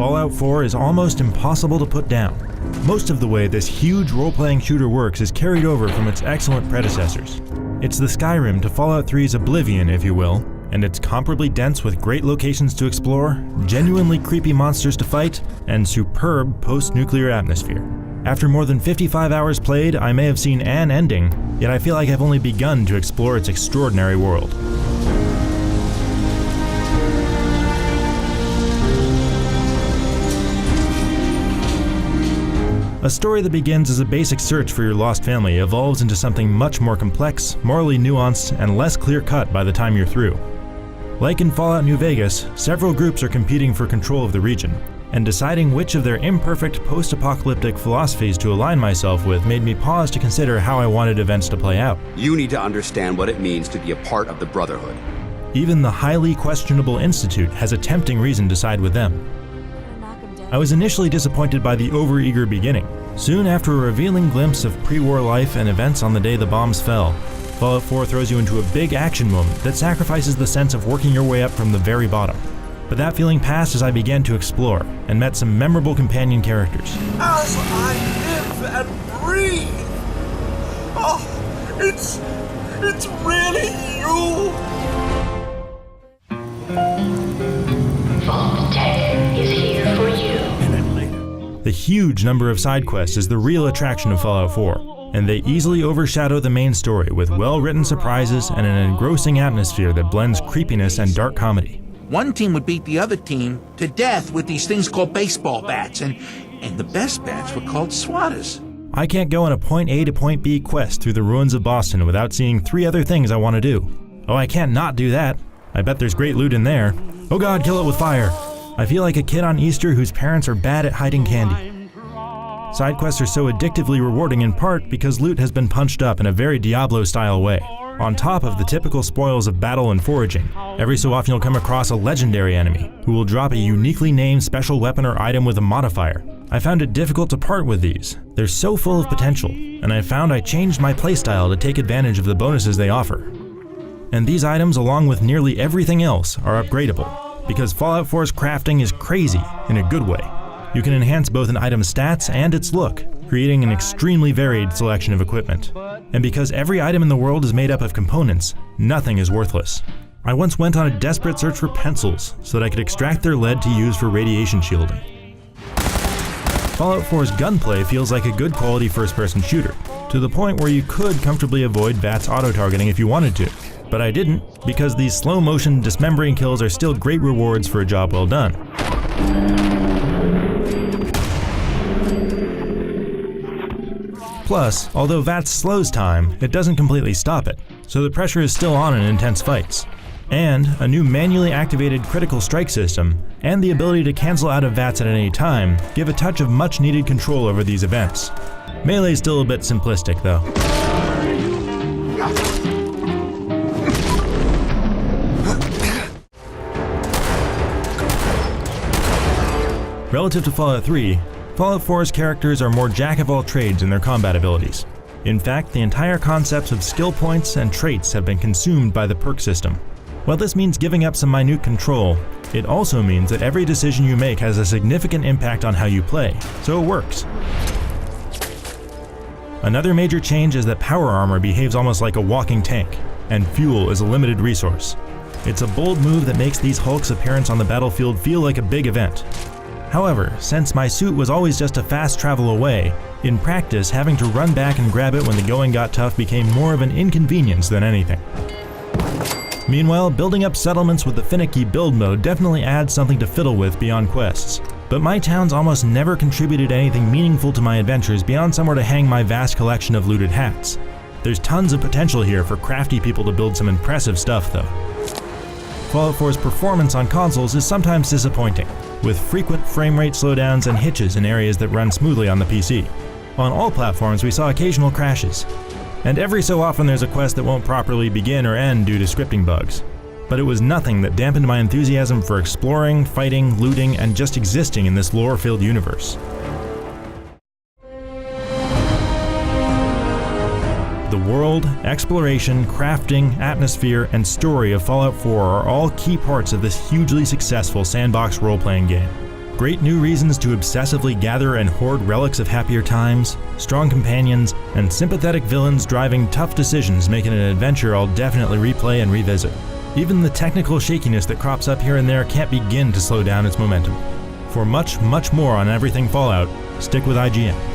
Fallout 4 is almost impossible to put down. Most of the way this huge role-playing shooter works is carried over from its excellent predecessors. It's the Skyrim to Fallout 3's Oblivion, if you will, and it's comparably dense with great locations to explore, genuinely creepy monsters to fight, and superb post-nuclear atmosphere. After more than 55 hours played, I may have seen an ending, yet I feel like I've only begun to explore its extraordinary world. A story that begins as a basic search for your lost family evolves into something much more complex, morally nuanced, and less clear-cut by the time you're through. Like in Fallout New Vegas, several groups are competing for control of the region, and deciding which of their imperfect post-apocalyptic philosophies to align myself with made me pause to consider how I wanted events to play out. You need to understand what it means to be a part of the Brotherhood. Even the highly questionable Institute has a tempting reason to side with them. I was initially disappointed by the overeager beginning. Soon after a revealing glimpse of pre-war life and events on the day the bombs fell, Fallout 4 throws you into a big action moment that sacrifices the sense of working your way up from the very bottom. But that feeling passed as I began to explore, and met some memorable companion characters. As I live and breathe! Oh, it's really you! Vault Tech is here for you. The huge number of side quests is the real attraction of Fallout 4, and they easily overshadow the main story with well-written surprises and an engrossing atmosphere that blends creepiness and dark comedy. One team would beat the other team to death with these things called baseball bats, and the best bats were called swatters. I can't go on a point A to point B quest through the ruins of Boston without seeing 3 other things I want to do. Oh, I can't not do that. I bet there's great loot in there. Oh god, kill it with fire. I feel like a kid on Easter whose parents are bad at hiding candy. Side quests are so addictively rewarding in part because loot has been punched up in a very Diablo-style way. On top of the typical spoils of battle and foraging, every so often you'll come across a legendary enemy who will drop a uniquely named special weapon or item with a modifier. I found it difficult to part with these. They're so full of potential, and I found I changed my playstyle to take advantage of the bonuses they offer. And these items, along with nearly everything else, are upgradable, because Fallout 4's crafting is crazy in a good way. You can enhance both an item's stats and its look, creating an extremely varied selection of equipment. And because every item in the world is made up of components, nothing is worthless. I once went on a desperate search for pencils so that I could extract their lead to use for radiation shielding. Fallout 4's gunplay feels like a good quality first-person shooter, to the point where you could comfortably avoid VATS auto-targeting if you wanted to. But I didn't, because these slow-motion dismembering kills are still great rewards for a job well done. Plus, although VATS slows time, it doesn't completely stop it, so the pressure is still on in intense fights. And a new manually activated critical strike system, and the ability to cancel out of VATS at any time, give a touch of much-needed control over these events. Melee's still a bit simplistic, though. Relative to Fallout 3, Fallout 4's characters are more jack-of-all-trades in their combat abilities. In fact, the entire concepts of skill points and traits have been consumed by the perk system. While this means giving up some minute control, it also means that every decision you make has a significant impact on how you play, so it works. Another major change is that power armor behaves almost like a walking tank, and fuel is a limited resource. It's a bold move that makes these Hulk's appearance on the battlefield feel like a big event. However, since my suit was always just a fast travel away, in practice having to run back and grab it when the going got tough became more of an inconvenience than anything. Meanwhile, building up settlements with the finicky build mode definitely adds something to fiddle with beyond quests. But my towns almost never contributed anything meaningful to my adventures beyond somewhere to hang my vast collection of looted hats. There's tons of potential here for crafty people to build some impressive stuff though. Fallout 4's performance on consoles is sometimes disappointing, with frequent frame rate slowdowns and hitches in areas that run smoothly on the PC. On all platforms we saw occasional crashes, and every so often there's a quest that won't properly begin or end due to scripting bugs. But it was nothing that dampened my enthusiasm for exploring, fighting, looting, and just existing in this lore-filled universe. The world, exploration, crafting, atmosphere, and story of Fallout 4 are all key parts of this hugely successful sandbox role-playing game. Great new reasons to obsessively gather and hoard relics of happier times, strong companions, and sympathetic villains driving tough decisions make it an adventure I'll definitely replay and revisit. Even the technical shakiness that crops up here and there can't begin to slow down its momentum. For much, much more on everything Fallout, stick with IGN.